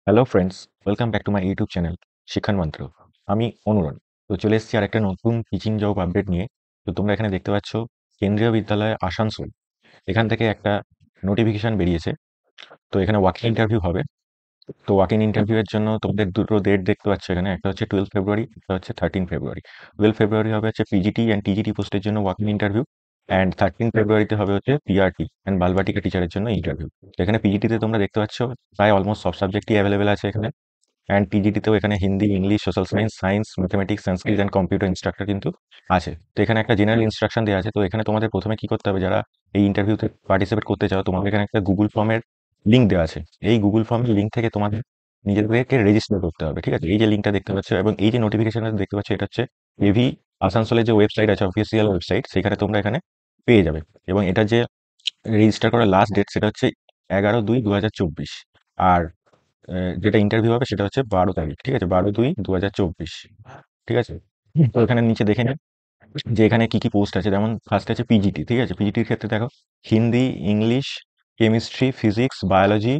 Hello friends, welcome back to my YouTube channel শিক্ষণ মন্ত্র। আমি অনুরণ। তো চলে এসেছি আর একটা নতুন টিচিং জব আপডেট নিয়ে। তো তোমরা এখানে দেখতে পাচ্ছ কেন্দ্রীয় বিদ্যালয় আসানসোল, এখান থেকে একটা নোটিফিকেশন বেরিয়েছে। তো এখানে ওয়াক ইন্টারভিউ হবে। তো ওয়াক ইন ইন্টারভিউ এর জন্য তোমাদের দুটো ডেট দেখতে পাচ্ছ এখানে, একটা হচ্ছে 12 ফেব্রুয়ারি, একটা হচ্ছে 13 ফেব্রুয়ারি। 12 ফেব্রুয়ারি হবে হচ্ছে পিজিটি অ্যান্ড টিজিটি পোস্টের জন্য ওয়াক ইন ইন্টারভিউ, অ্যান্ড 13 ফেব্রুয়ারিতে হবে হচ্ছে পিআরটি অ্যান্ড বালবাটিকা টিচারের জন্য ইন্টারভিউ। এখানে পিজিটিতে তোমরা দেখতে পাচ্ছ প্রায় অলমোস্ট সব সাবজেক্টই অ্যাভেলেবেল আছে এখানে। অ্যান্ড পিজিটিতেও এখানে Hindi, English, social science, mathematics, Sanskrit and computer instructor কিন্তু আছে। তো এখানে একটা জেনারেল ইনস্ট্রাকশন দেওয়া আছে। তো এখানে তোমাদের প্রথমে কি করতে হবে, যারা এই ইন্টারভিউতে পার্টিসিপেট করতে চাও, তোমাদের এখানে একটা গুগল ফর্মের লিঙ্ক দেওয়া আছে। এই গুগল ফর্মের লিঙ্ক থেকে তোমাদের নিজেদেরকে রেজিস্টার করতে হবে, ঠিক আছে? এই যে লিঙ্কটা দেখতে পাচ্ছ এবং এই যে নোটিফিকেশনটা দেখতে পাচ্ছ, এটা হচ্ছে এভি আসানসোলের যে ওয়েবসাইট আছে, অফিসিয়াল ওয়েবসাইট, সেখানে তোমরা এখানে পেয়ে যাবে। এবং এটা যে রেজিস্টার করার লাস্ট ডেট সেটা হচ্ছে 11/2/2024। আর যেটা ইন্টারভিউ হবে সেটা হচ্ছে 12 তারিখ, ঠিক আছে? 12/2/2024, ঠিক আছে? তো এখানে নিচে দেখে নিন যে এখানে কি কি পোস্ট আছে। যেমন ফার্স্ট আছে পিজিটি, ঠিক আছে? পিজিটির ক্ষেত্রে দেখো Hindi, English, chemistry, physics, biology,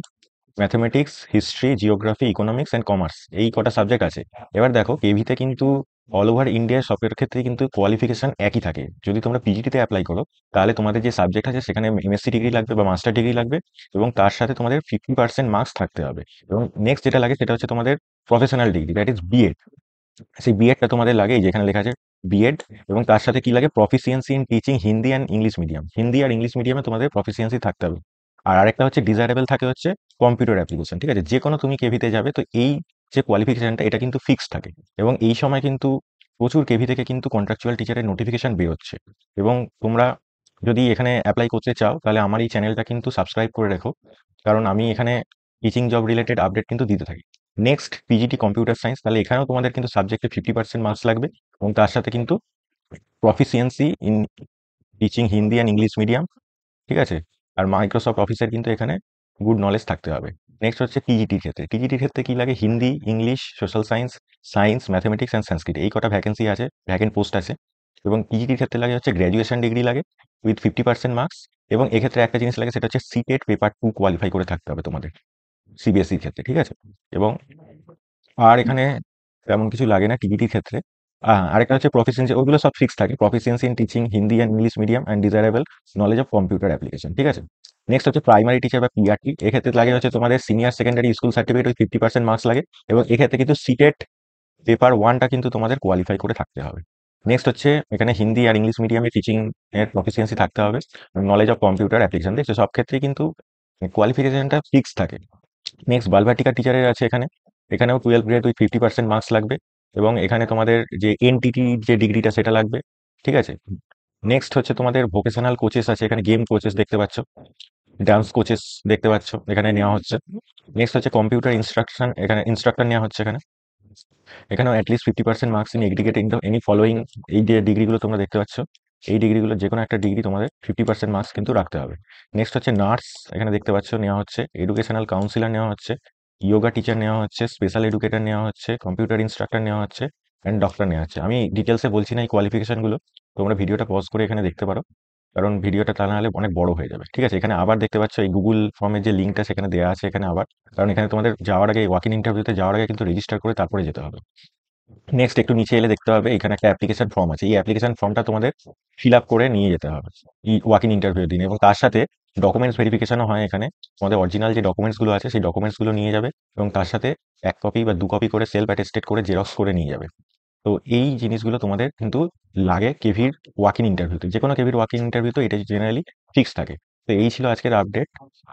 mathematics, history, geography, economics and commerce, এই কটা সাবজেক্ট আছে। এবার দেখো কেভিতে কিন্তু অল ওভার ইন্ডিয়া সবের ক্ষেত্রে কিন্তু কোয়ালিফিকেশন একই থাকে। যদি তোমরা পিজিটিতে অ্যাপ্লাই করো, তাহলে তোমাদের যে সাবজেক্ট আছে সেখানে এমএসসি ডিগ্রি লাগবে বা মাস্টার ডিগ্রি লাগবে, এবং তার সাথে তোমাদের 50% মার্কস থাকতে হবে। এবং নেক্সট যেটা লাগে সেটা হচ্ছে তোমাদের professional degree, that is BEd. সেই বিএডটা তোমাদের লাগে, এই যেখানে লেখা আছে বিএড। এবং তার সাথে কি লাগে, proficiency in teaching Hindi and English medium. Hindi আর ইংলিশ মিডিয়ামে তোমাদের প্রফিসিয়েন্সি থাকতে হবে। আর আরেকটা হচ্ছে ডিজায়ারেবল থাকে হচ্ছে কম্পিউটার অ্যাপ্লিকেশন, ঠিক আছে? যে কোনো তুমি কেভিতে যাবে, তো এই যে কোয়ালিফিকেশনটা এটা কিন্তু ফিক্সড থাকে। এবং এই সময় কিন্তু প্রচুর কেভি থেকে কিন্তু কন্ট্রাকচুয়াল টিচারের নোটিফিকেশন বেরোচ্ছে। এবং তোমরা যদি এখানে অ্যাপ্লাই করতে চাও, তাহলে আমার এই চ্যানেলটা কিন্তু সাবস্ক্রাইব করে রেখো, কারণ আমি এখানে টিচিং জব রিলেটেড আপডেট কিন্তু দিতে থাকি। নেক্সট পিজিটি কম্পিউটার সায়েন্স, তাহলে এখানেও তোমাদের কিন্তু সাবজেক্টে 50% মার্কস লাগবে, এবং তার সাথে কিন্তু proficiency in teaching Hindi and English medium, ঠিক আছে? আর মাইক্রোসফট অফিসের কিন্তু এখানে গুড নলেজ থাকতে হবে। নেক্সট হচ্ছে টিজিটির ক্ষেত্রে। টিজিটির ক্ষেত্রে কি লাগে, Hindi, English, social science, mathematics and Sanskrit, এই কটা ভ্যাকেন্সি আছে, ভ্যাকেন্ট পোস্ট আছে। এবং টিজিটির ক্ষেত্রে লাগে হচ্ছে গ্র্যাজুয়েশন ডিগ্রি লাগে উইথ 50% মার্কস। এবং এক্ষেত্রে একটা জিনিস লাগে, সেটা হচ্ছে সিটেট পেপার 2 কোয়ালিফাই করে থাকতে হবে তোমাদের সিবিএসইর ক্ষেত্রে, ঠিক আছে? এবং আর এখানে তেমন কিছু লাগে না টিজিটির ক্ষেত্রে। আরেকটা হচ্ছে প্রফিসিয়েন্সি, ওগুলো সব ফিক্স থাকে। Proficiency in teaching Hindi and English medium and desirable knowledge of computer application, ঠিক আছে? নেক্সট হচ্ছে প্রাইমারি টিচার বা পিআরটি। এক্ষেত্রে লাগে হচ্ছে তোমাদের সিনিয়র সেকেন্ডারি স্কুল সার্টিফিকেট ওই 50% মার্কস লাগে। এবং এক্ষেত্রে কিন্তু সিটেট পেপার 1টা কিন্তু তোমাদের কোয়ালিফাই করে থাকতে হবে। নেক্সট হচ্ছে এখানে হিন্দি আর ইংলিশ মিডিয়ামে টিচিং এর প্রফিসিয়েন্সি থাকতে হবে, নলেজ অফ কম্পিউটার অ্যাপ্লিকেশন। দেখছো সব ক্ষেত্রেই কিন্তু কোয়ালিফিকেশনটা ফিক্স থাকে। নেক্সট বালভার্টিকা টিচারের আছে এখানে। এখানেও 12 গ্রেড উইথ 50% মার্কস লাগবে। এবং এখানে তোমাদের যে এনটিটি যে ডিগ্রিটা সেটা লাগবে, ঠিক আছে? নেক্সট হচ্ছে তোমাদের ভোকেশনাল কোচেস আছে, এখানে গেম কোচেস দেখতে পাচ্ছ, ডান্স কোচেস দেখতে পাচ্ছ, এখানে নেওয়া হচ্ছে। নেক্সট হচ্ছে কম্পিউটার ইনস্ট্রাকশন, এখানে ইনস্ট্রাক্টর নেওয়া হচ্ছে এখানে। এখানেও at least 50% marks in aggregate in the any following. এই যে ডিগ্রিগুলো তোমরা দেখতে পাচ্ছ, এই ডিগ্রিগুলো যে কোনো একটা ডিগ্রি তোমাদের 50% মার্কস কিন্তু রাখতে হবে। নেক্সট হচ্ছে নার্স, এখানে দেখতে পাচ্ছ নেওয়া হচ্ছে। এডুকেশনাল কাউন্সিলর নেওয়া হচ্ছে, ইয়োগা টিচার নেওয়া হচ্ছে, স্পেশাল এডুকেটর নেওয়া হচ্ছে, কম্পিউটার ইনস্ট্রাক্টর নেওয়া হচ্ছে, অ্যান্ড ডক্টর নেওয়া হচ্ছে। আমি ডিটেলসে বলছি না এই কোয়ালিফিকেশনগুলো, তোমরা ভিডিওটা পজ করে এখানে দেখতে পারো, কারণ ভিডিওটা তা না হলে অনেক বড় হয়ে যাবে, ঠিক আছে? এখানে আবার দেখতে পাচ্ছ এই গুগল ফর্মের যে লিঙ্কটা সেখানে দেওয়া আছে এখানে আবার, কারণ এখানে তোমাদের যাওয়ার আগে, ওয়াক ইন ইন্টারভিউতে যাওয়ার আগে কিন্তু রেজিস্টার করে তারপরে যেতে হবে। নেক্সট একটু নিচে এলে দেখতে হবে এখানে একটা অ্যাপ্লিকেশন ফর্ম আছে। এই অ্যাপ্লিকেশন ফর্মটা তোমাদের ফিল আপ করে নিয়ে যেতে হবে ওয়াক ইন ইন্টারভিউ দিন। এবং তার সাথে ডকুমেন্টস ভেরিফিকেশনও হয় এখানে। তোমাদের অরিজিনাল যে ডকুমেন্টসগুলো আছে সেই ডকুমেন্টসগুলো নিয়ে যাবে, এবং তার সাথে 1 কপি বা 2 কপি করে সেলফ অ্যাটেস্টেড করে জেরক্স করে নিয়ে যাবে। তো এই জিনিসগুলো তোমাদের কিন্তু লাগে কেভির ওয়াক ইন ইন্টারভিউতে। যে কোনো কেভির ওয়াক ইন ইন্টারভিউতে এটা জেনারেলি ফিক্স থাকে। তো এই ছিল আজকের আপডেট।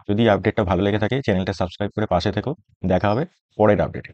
যদি আপডেটটা ভালো লেগে থাকে চ্যানেলটা সাবস্ক্রাইব করে পাশে থেকো। দেখা হবে পরের আপডেটে।